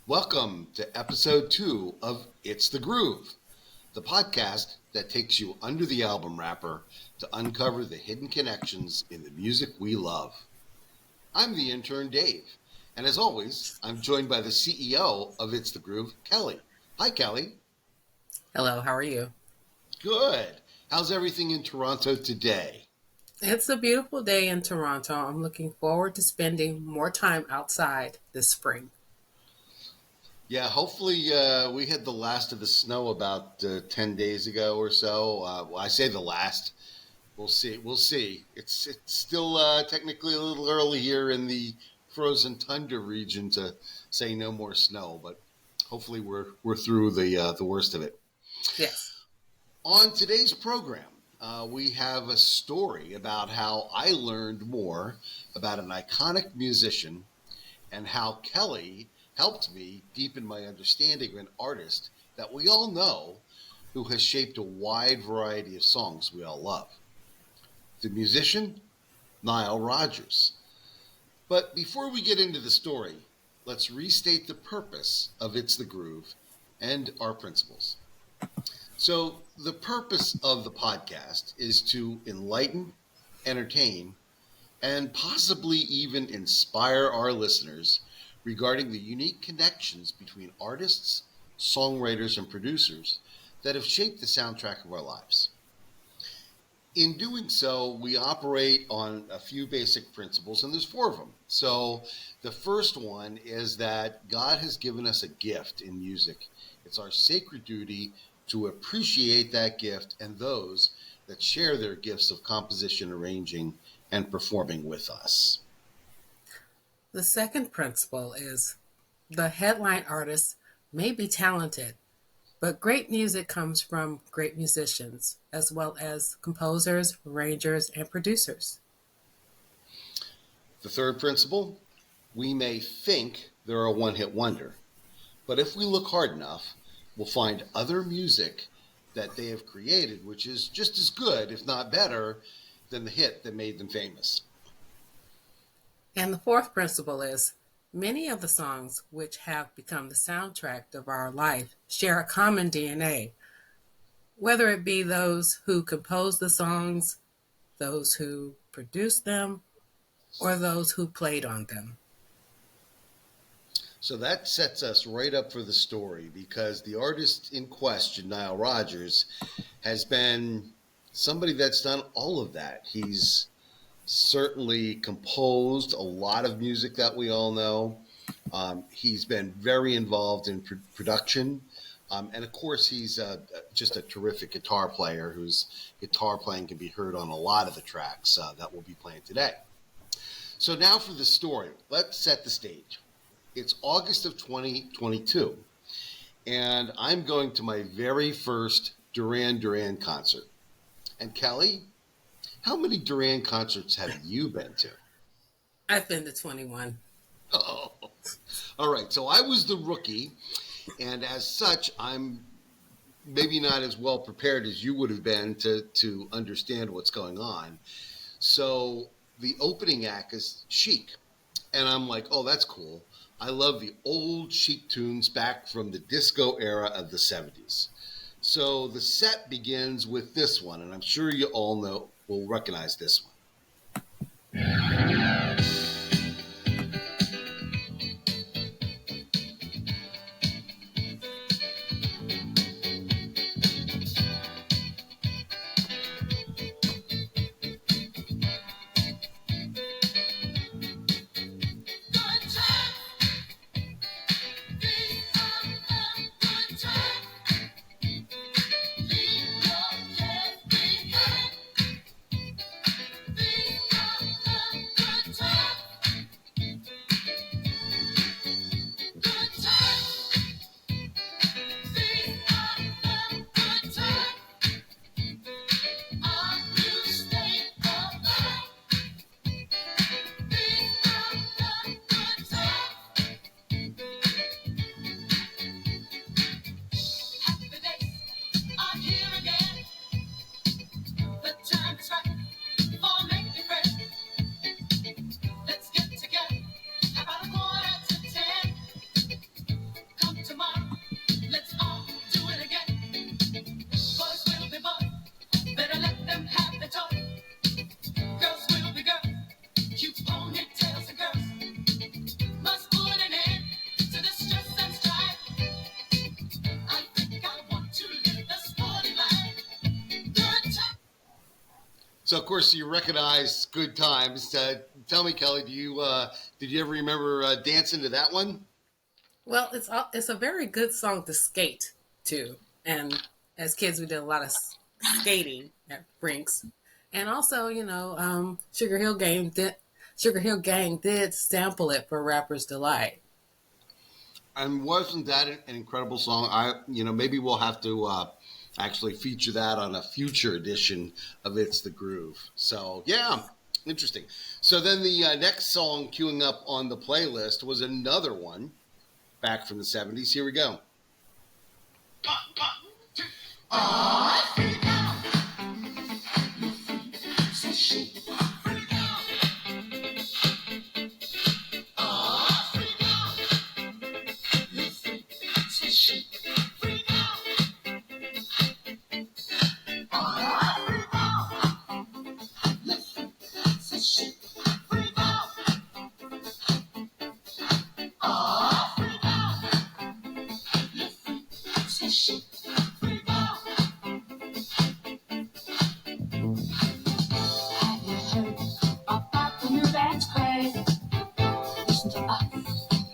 Welcome to episode 2 of It's the Groove, the podcast that takes you under the album wrapper to uncover the hidden connections in the music we love. I'm the intern Dave, and as always, I'm joined by the CEO of It's the Groove, Kelly. Hi, Kelly. Hello, how are you? Good. How's everything in Toronto today? It's a beautiful day in Toronto. I'm looking forward to spending more time outside this spring. Yeah, hopefully we had the last of the snow about 10 days ago or so. I say the last. We'll see. We'll see. It's still technically a little early here in the frozen tundra region to say no more snow, but hopefully we're through the worst of it. Yes. On today's program, we have a story about how I learned more about an iconic musician and how Kelly helped me deepen my understanding of an artist that we all know who has shaped a wide variety of songs we all love. The musician, Nile Rodgers. But before we get into the story, let's restate the purpose of It's the Groove and our principles. So the purpose of the podcast is to enlighten, entertain, and possibly even inspire our listeners regarding the unique connections between artists, songwriters, and producers that have shaped the soundtrack of our lives. In doing so, we operate on a few basic principles, and there's 4 of them. So the first one is that God has given us a gift in music. It's our sacred duty to appreciate that gift and those that share their gifts of composition, arranging, and performing with us. The second principle is the headline artist may be talented, but great music comes from great musicians, as well as composers, arrangers, and producers. The third principle, we may think they're a one-hit wonder, but if we look hard enough, we'll find other music that they have created, which is just as good, if not better, than the hit that made them famous. And the fourth principle is many of the songs which have become the soundtrack of our life share a common DNA, whether it be those who composed the songs, those who produced them, or those who played on them. So that sets us right up for the story because the artist in question, Nile Rodgers, has been somebody that's done all of that. He's certainly composed a lot of music that we all know. He's been very involved in production. And of course, he's just a terrific guitar player whose guitar playing can be heard on a lot of the tracks that we'll be playing today. So now for the story, let's set the stage. It's August of 2022, and I'm going to my very first Duran Duran concert. And Kelly, how many Duran concerts have you been to? I've been to 21. Oh, all right. So I was the rookie, and as such, I'm maybe not as well prepared as you would have been to understand what's going on. So the opening act is Chic, and I'm like, oh, that's cool. I love the old Chic tunes back from the disco era of the 70s. So the set begins with this one, and I'm sure you all will recognize this one. So of course you recognize "Good Times." Tell me, Kelly, did you ever remember dancing to that one? Well, it's a very good song to skate to, and as kids we did a lot of skating at rinks, and also Sugar Hill Gang did sample it for Rapper's Delight. And wasn't that an incredible song? Maybe we'll have to actually feature that on a future edition of It's the Groove. So yeah, interesting. So then the next song queuing up on the playlist was another one back from the '70s. Here we go.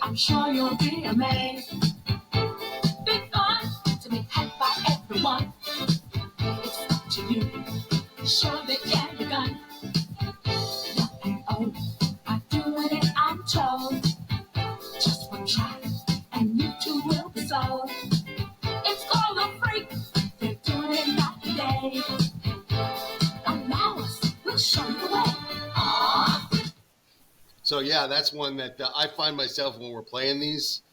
I'm sure you'll be amazed. Big fun to be had by everyone. It's up to you. Sure they can be done. Young and old are doing it, I'm told. Just one try, and you too will be sold. It's called a freak. They're doing it night and day. Allow us, we'll show you the way. Aww. So yeah, that's one that I find myself when we're playing these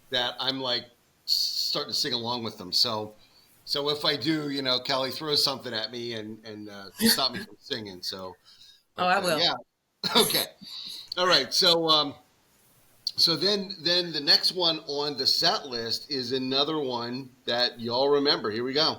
that I'm like starting to sing along with them. So if I do, Kelly throws something at me and stop me from singing. So, Oh, but I will. yeah, okay, all right. So then the next one on the set list is another one that y'all remember. Here we go.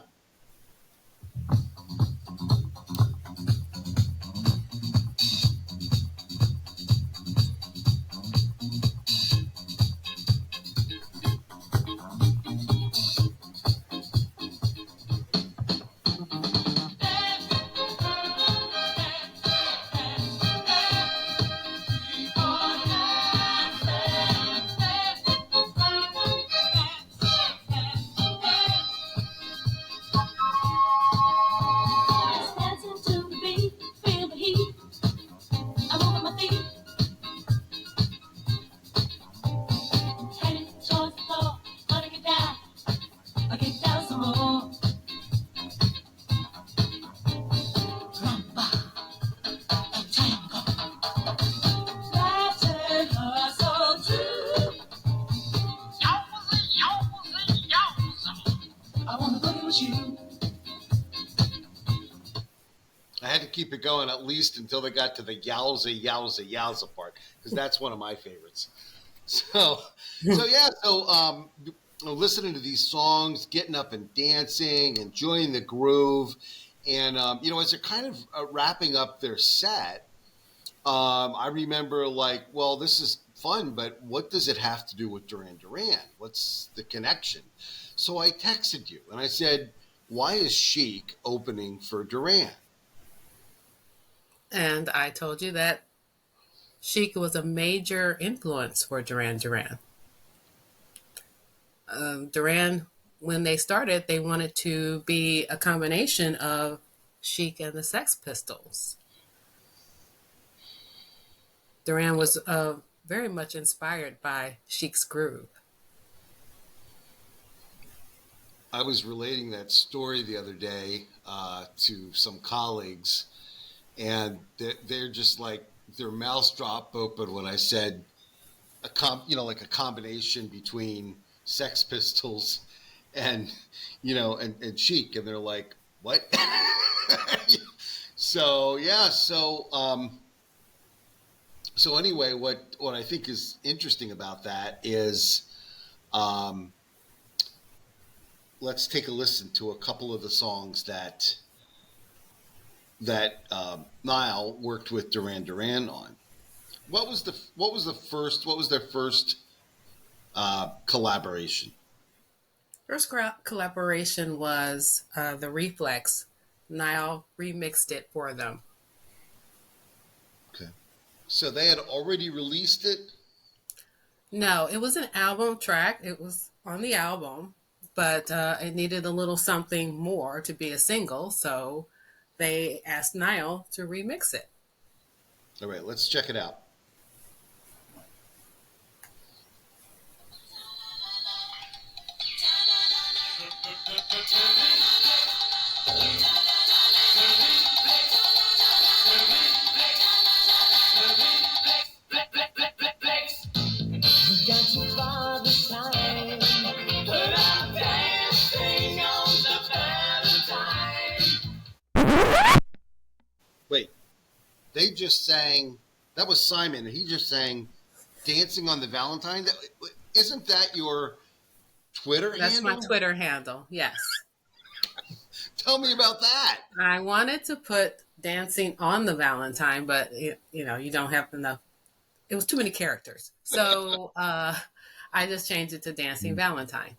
I had to keep it going at least until they got to the yowza yowza yowza part because that's one of my favorites. So listening to these songs, getting up and dancing, enjoying the groove, and as they're kind of wrapping up their set, I remember like, well, this is fun, but what does it have to do with Duran Duran? What's the connection? So I texted you and I said, why is Chic opening for Duran? And I told you that Chic was a major influence for Duran Duran. Duran, when they started, they wanted to be a combination of Chic and the Sex Pistols. Duran was very much inspired by Chic's groove. I was relating that story the other day to some colleagues, and they're just like their mouths dropped open when I said like a combination between Sex Pistols and and Chic, and they're like, what? So yeah, so anyway, what I think is interesting about that is, let's take a listen to a couple of the songs that Nile worked with Duran Duran on. What was their first collaboration? First collaboration was the Reflex. Nile remixed it for them. So they had already released it? No, it was an album track. It was on the album, but it needed a little something more to be a single. So they asked Nile to remix it. All right, let's check it out. Wait, they just sang, that was Simon, and he just sang Dancing on the Valentine. Isn't that your Twitter That's my handle? Twitter handle. Yes. Tell me about that. I wanted to put dancing on the Valentine, but you know, you don't have enough. It was too many characters. So I just changed it to Dancing Valentine.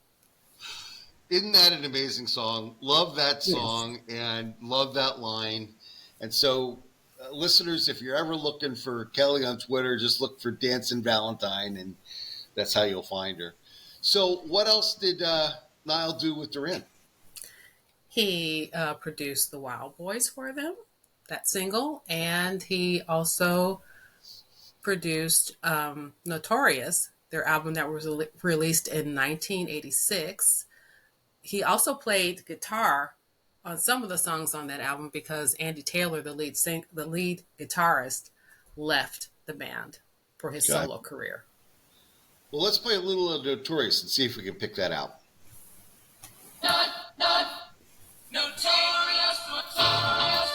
Isn't that an amazing song? Love that Yes. song and love that line. And so, listeners, if you're ever looking for Kelly on Twitter, just look for Dancing Valentine, and that's how you'll find her. So, what else did Nile do with Duran? He produced the Wild Boys for them, that single, and he also produced Notorious, their album that was released in 1986. He also played guitar on some of the songs on that album because Andy Taylor, the lead guitarist, left the band for his solo career. Well, let's play a little of Notorious and see if we can pick that out. Notorious, notorious.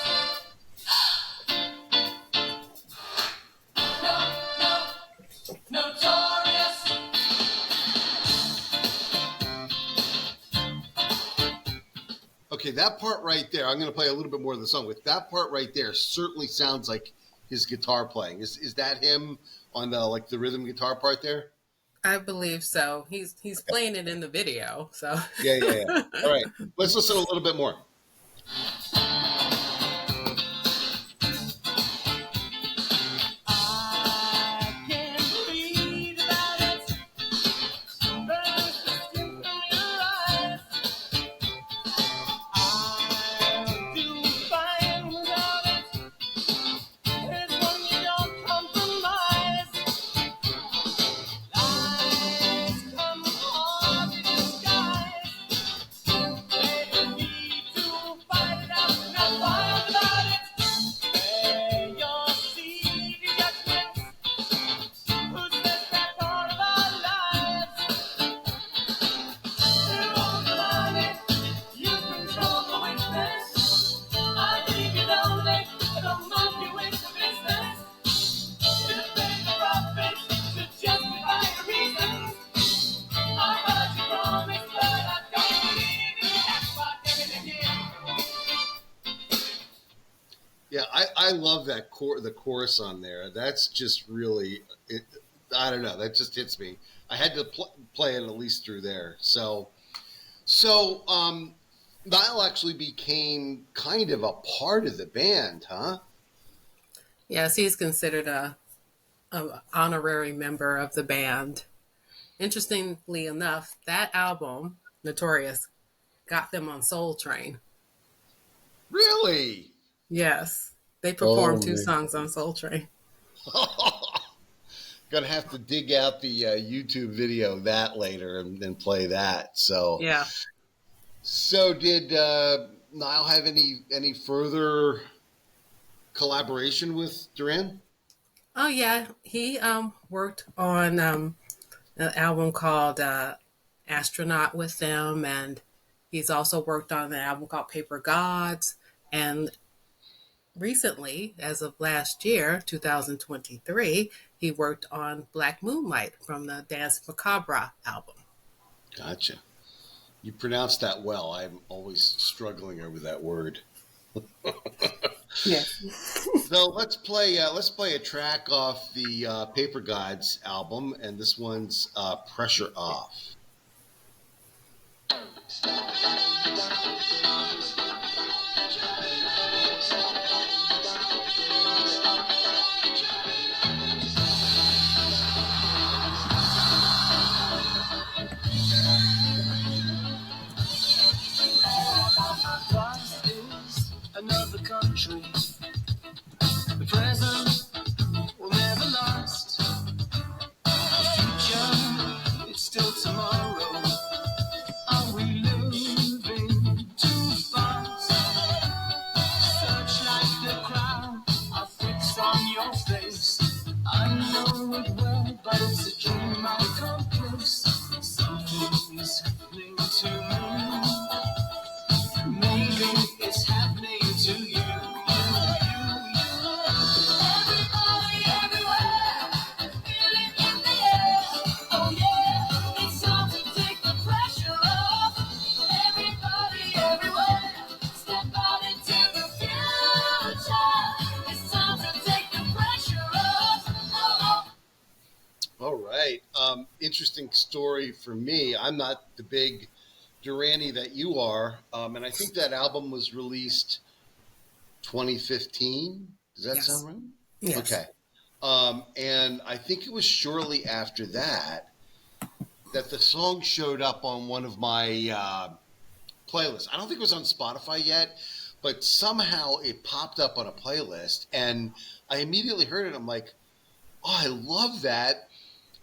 Notorious. Okay, that part right there, I'm going to play a little bit more of the song, but that part right there certainly sounds like his guitar playing. Is that him on the rhythm guitar part there? I believe so. He's playing it in the video. So Yeah. All right, let's listen a little bit more. Yeah, I love that the chorus on there. That's just really, I don't know, that just hits me. I had to play it at least through there. So Nile actually became kind of a part of the band, huh? yes, he's considered a honorary member of the band. Interestingly enough, that album, Notorious, got them on Soul Train. Really? Yes, they performed two man. songs on Soul Train. Gonna have to dig out the YouTube video of that later and then play that. So Yeah. So did Nile have any further collaboration with Duran? Oh yeah, he worked on an album called Astronaut with them, and he's also worked on an album called Paper Gods. And recently, as of last year, 2023, he worked on Black Moonlight from the Dance Macabre album. Gotcha. You pronounced that well. I'm always struggling over that word. Yes. So let's play a track off the Paper Gods album, and this one's Pressure Off. till tomorrow. Are we moving too fast? Searchlight the crowd, I fix on your face. I know it well, but it's a dream I can't place. Something is happening to me. Maybe it's happening to you. Everybody, everywhere, feeling in the air. Oh yeah, it's time to take the pressure off. Everybody, everywhere, step out into the future. It's time to take the pressure off. All right. Interesting story for me. I'm not the big Duranie that you are, and I think that album was released 2015. Does that Yes. sound right? Yes. Okay. And I think it was shortly after that that the song showed up on one of my playlists. I don't think it was on Spotify yet, but somehow it popped up on a playlist, and I immediately heard it. I'm like, oh, I love that.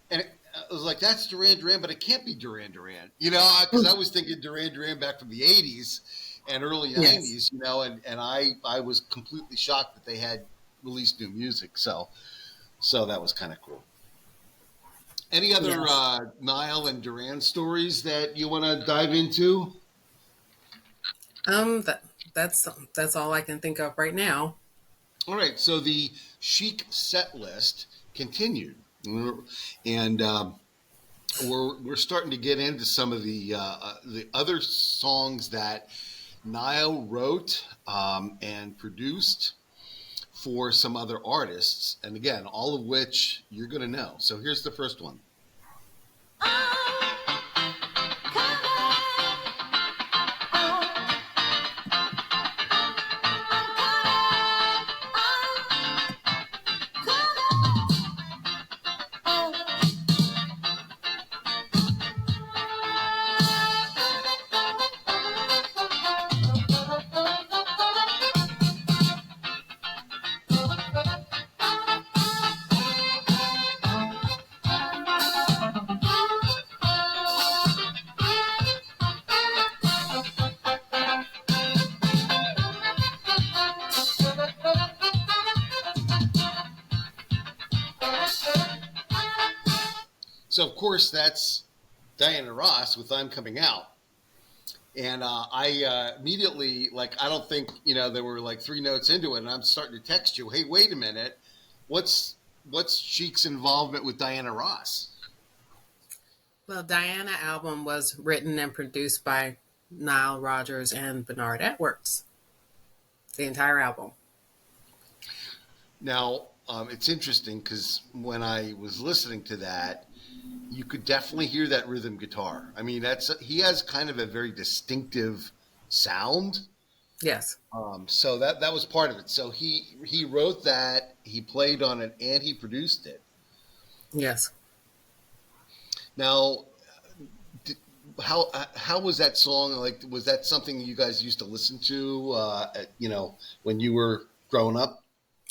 And I was like, that's Duran Duran, but it can't be Duran Duran, because I was thinking Duran Duran back from the 80s and early Yes. 90s, and I was completely shocked that they had released new music. So that was kind of cool. Any other Yes. Nile and Duran stories that you want to dive into? That's all I can think of right now. All right, so the Chic set list continued, and we're starting to get into some of the other songs that Nile wrote and produced for some other artists, and again, all of which you're going to know. So here's the first one. So, of course, that's Diana Ross with I'm Coming Out. And I immediately, I don't think, there were like 3 notes into it, and I'm starting to text you, hey, wait a minute, what's Chic's involvement with Diana Ross? Well, Diana album was written and produced by Nile Rodgers and Bernard Edwards. The entire album. Now, it's interesting because when I was listening to that, you could definitely hear that rhythm guitar. I mean, he has kind of a very distinctive sound. Yes. So that was part of it. So he wrote that, he played on it, and he produced it. Yes. Now, how was that song? Like, was that something you guys used to listen to? When you were growing up?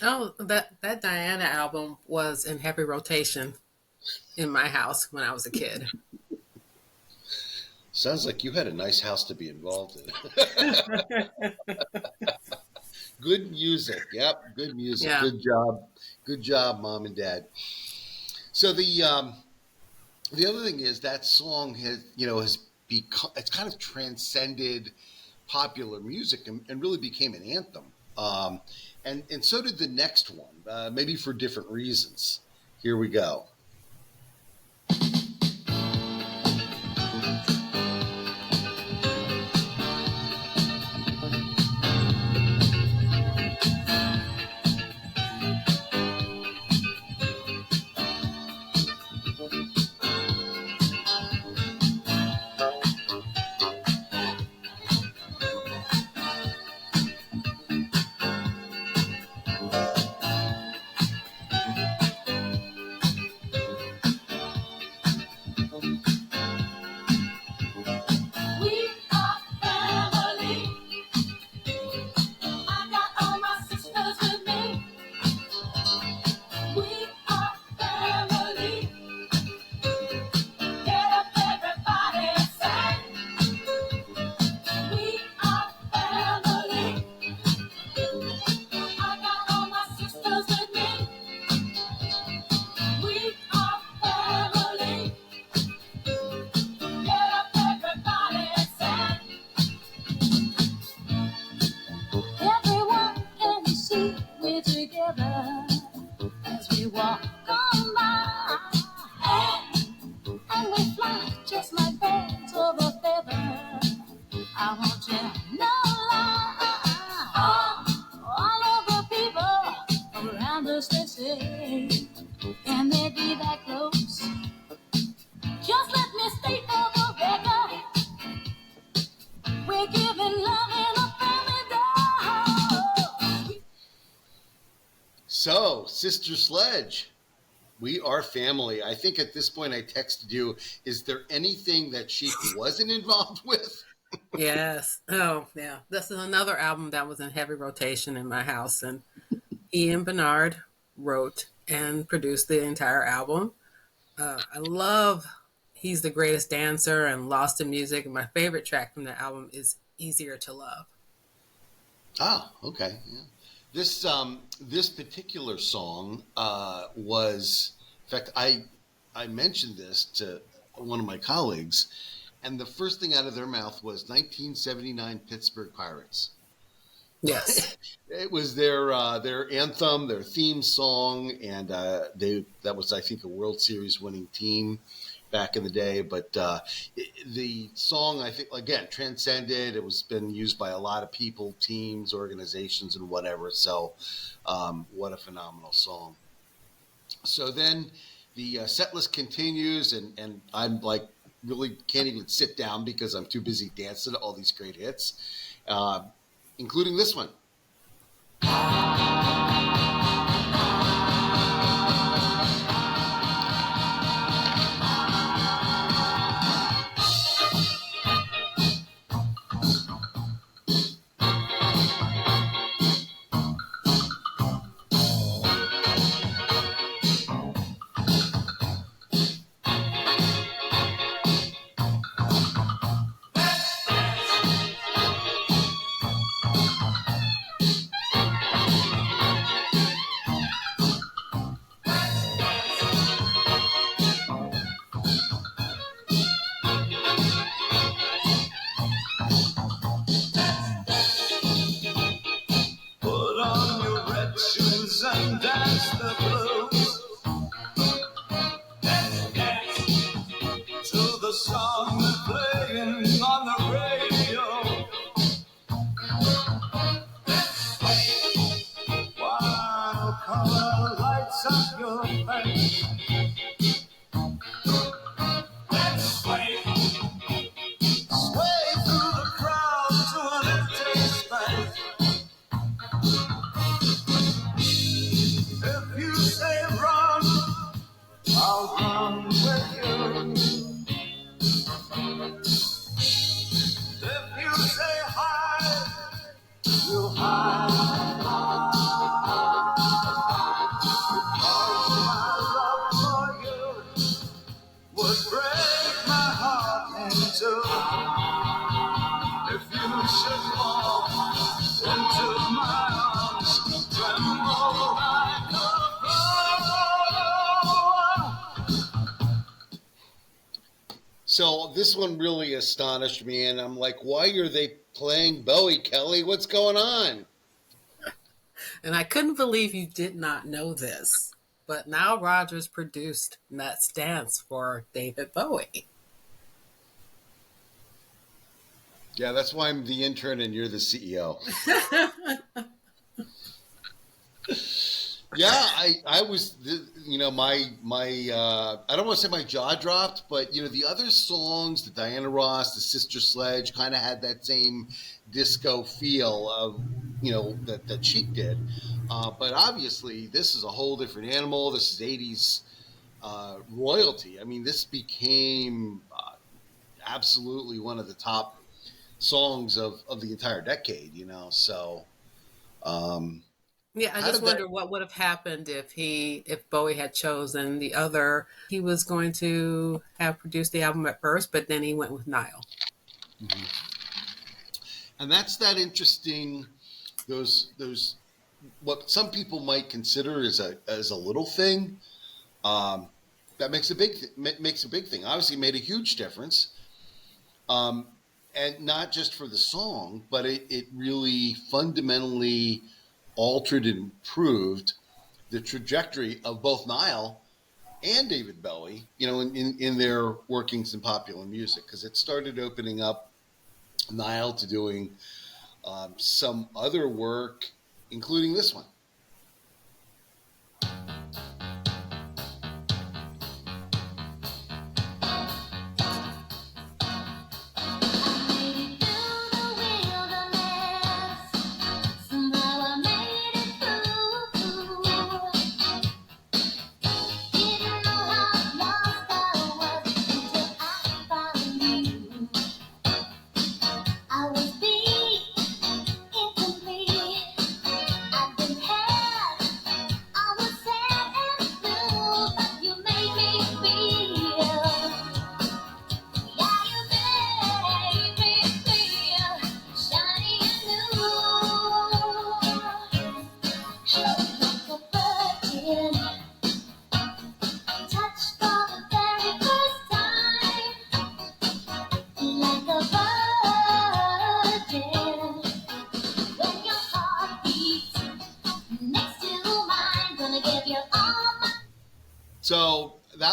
Oh, that Diana album was in heavy rotation in my house when I was a kid. Sounds like you had a nice house to be involved in. Good music. Yep, good music. Yeah. Good job, Mom and Dad. So the other thing is that song has become, it's kind of transcended popular music and really became an anthem. And so did the next one, maybe for different reasons. Here we go. state of the record. We're giving love in a family dog. So, Sister Sledge, we are family. I think at this point I texted you, is there anything that Chic wasn't involved with? Yes. Oh, yeah. This is another album that was in heavy rotation in my house, and Ian Bernard wrote and produced the entire album. I love He's the Greatest Dancer and Lost in Music. My favorite track from the album is Easier to Love. Ah, okay. Yeah. This particular song was, in fact, I mentioned this to one of my colleagues, and the first thing out of their mouth was 1979 Pittsburgh Pirates. Yes. It was their anthem, their theme song, and that was, I think, a World Series winning team back in the day. But the song, I think, again, transcended. It was been used by a lot of people, teams, organizations, and whatever. So, what a phenomenal song. So then the set list continues, and I'm like really can't even sit down because I'm too busy dancing to all these great hits, including this one. Put on your red shoes and dance the blues. Dance to the song that's playing on the radio. While color lights up your face. Sway through the crowd to an empty space. If you say run, I'll run with you. If you say hide, you'll hide. Because my love for you would break my heart in two. If you should fall into my arms, tremble like a flower. So this one really astonished me, and I'm like, why are they playing Bowie, Kelly? What's going on? And I couldn't believe you did not know this, but Nile Rodgers produced Let's Dance for David Bowie. Yeah, that's why I'm the intern and you're the CEO. Yeah, I was, my I don't want to say my jaw dropped, but the other songs, the Diana Ross, the Sister Sledge, kind of had that same disco feel of that Chic did, but obviously this is a whole different animal. This is '80s royalty. I mean, this became absolutely one of the top songs of the entire decade. So. Yeah, I just wonder what would have happened if Bowie had chosen the other. He was going to have produced the album at first, but then he went with Nile. Mm-hmm. And that's that interesting. Those what some people might consider as a little thing, that makes a big thing. Obviously, made a huge difference, and not just for the song, but it really fundamentally altered and improved the trajectory of both Nile and David Bowie, in their workings in popular music, because it started opening up Nile to doing some other work, including this one.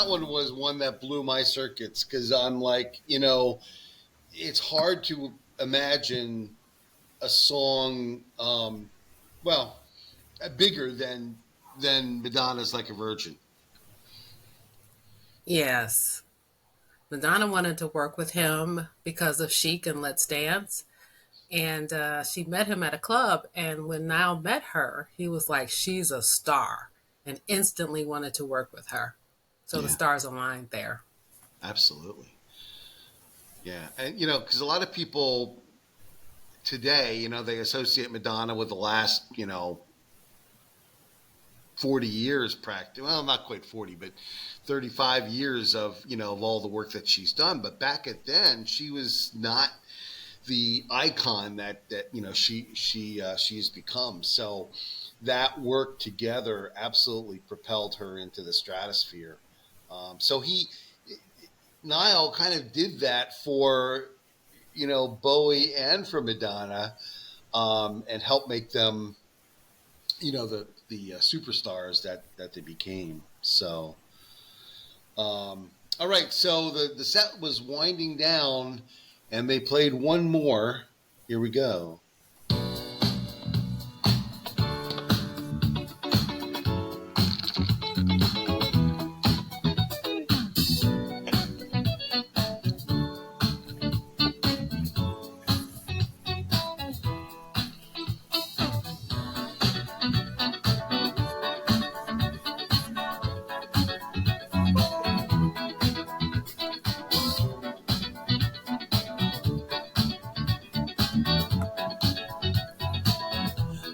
that one was one that blew my circuits because I'm like, it's hard to imagine a song, well, bigger than Madonna's "Like a Virgin." Yes. Madonna wanted to work with him because of Chic and Let's Dance. And she met him at a club. And when Niall met her, he was like, she's a star, and instantly wanted to work with her. So the Yeah, stars aligned there. absolutely. Yeah, and because a lot of people today, they associate Madonna with the last, 40 years practice. Well, not quite 40, but 35 years of all the work that she's done. But back at then, she was not the icon that she has become. So that work together absolutely propelled her into the stratosphere. So Niall kind of did that for Bowie and for Madonna, and helped make them the superstars that they became. So all right, so the set was winding down, and they played one more. Here we go.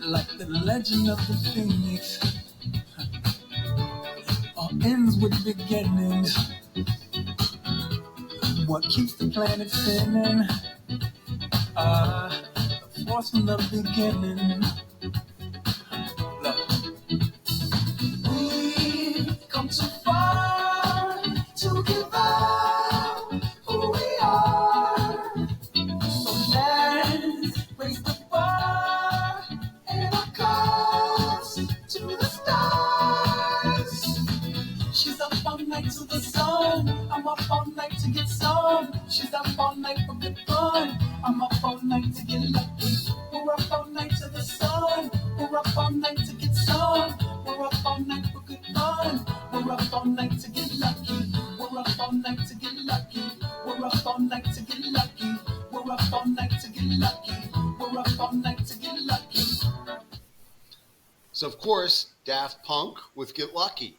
Like the legend of the phoenix, all ends with beginnings. What keeps the planet spinning? The force from the beginning. Look. We've come too far to give up who we are. So let's raise the bar and our cause to the stars. She's up all night to the sun. I'm up all night to get some. She's up all night for good fun. I'm up all night to get lucky. We're up all night to the sun. We're up all night to get some. We're up all night for good fun. We're up all night to get lucky. We're up all night to get lucky. We're up all night to get lucky. We're up all night to get lucky. We're up all night to get lucky. So of course, Daft Punk with "Get Lucky,"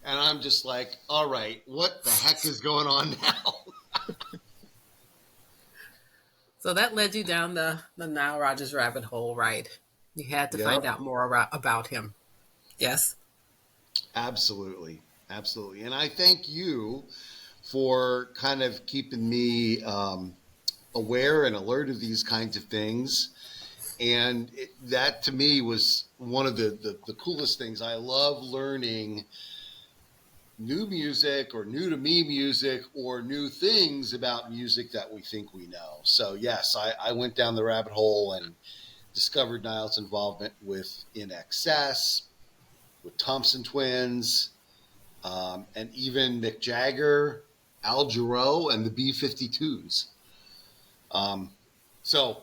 and I'm just like, all right, what the heck is going on now? So that led you down the Nile Rodgers rabbit hole, right? You had to find Yep. out more about him. Yes? Absolutely. Absolutely. And I thank you for kind of keeping me aware and alert of these kinds of things. And that to me was one of the coolest things. I love learning new music or new to me music or new things about music that we think we know. So yes, I went down the rabbit hole and discovered Niall's involvement with In Excess, with Thompson Twins, and even Mick Jagger, Al Jarreau, and the B-52s. So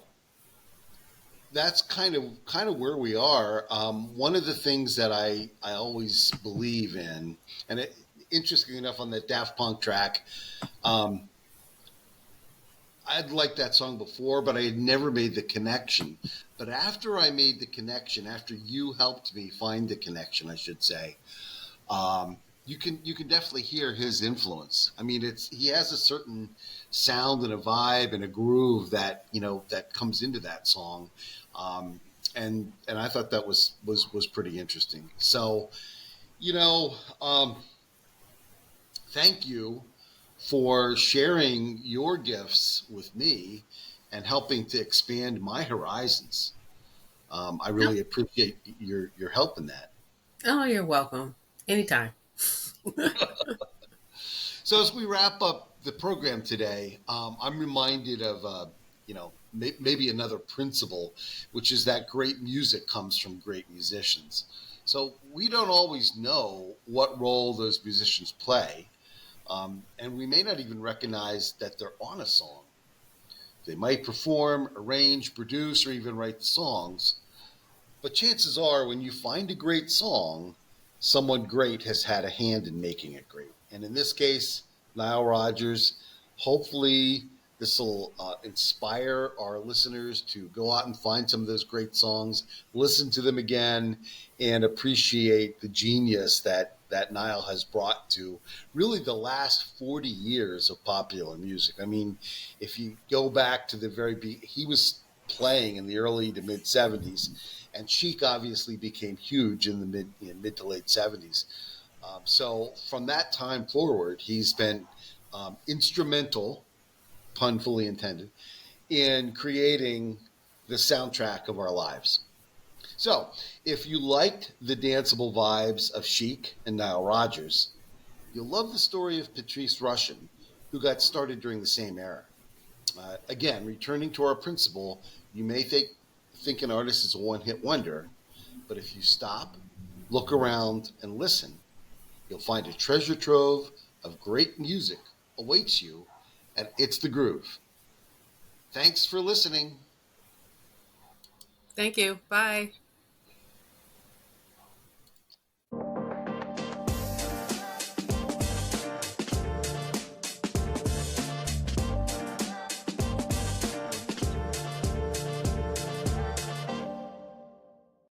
that's kind of where we are. One of the things that I always believe in, and interestingly enough, on that Daft Punk track, I'd liked that song before, but I had never made the connection. But after I made the connection, after you helped me find the connection, I should say, you can definitely hear his influence. I mean, he has a certain sound and a vibe and a groove that that comes into that song, and I thought that was pretty interesting. So, thank you for sharing your gifts with me and helping to expand my horizons. I really appreciate your help in that. Oh, you're welcome. Anytime. So as we wrap up the program today, I'm reminded of maybe another principle, which is that great music comes from great musicians. So we don't always know what role those musicians play, and we may not even recognize that they're on a song. They might perform, arrange, produce, or even write the songs. But chances are, when you find a great song, someone great has had a hand in making it great. And in this case, Nile Rodgers, hopefully this will inspire our listeners to go out and find some of those great songs, listen to them again, and appreciate the genius that Nile has brought to really the last 40 years of popular music. I mean, if you go back to the he was playing in the early to mid 70s, and Chic obviously became huge in the mid to late 70s. So from that time forward, he's been instrumental, pun fully intended, in creating the soundtrack of our lives. So if you liked the danceable vibes of Chic and Nile Rodgers, you'll love the story of Patrice Rushen, who got started during the same era. Again, returning to our principle, you may think an artist is a one hit wonder, but if you stop, look around, and listen, you'll find a treasure trove of great music awaits you, and it's the groove. Thanks for listening. Thank you. Bye.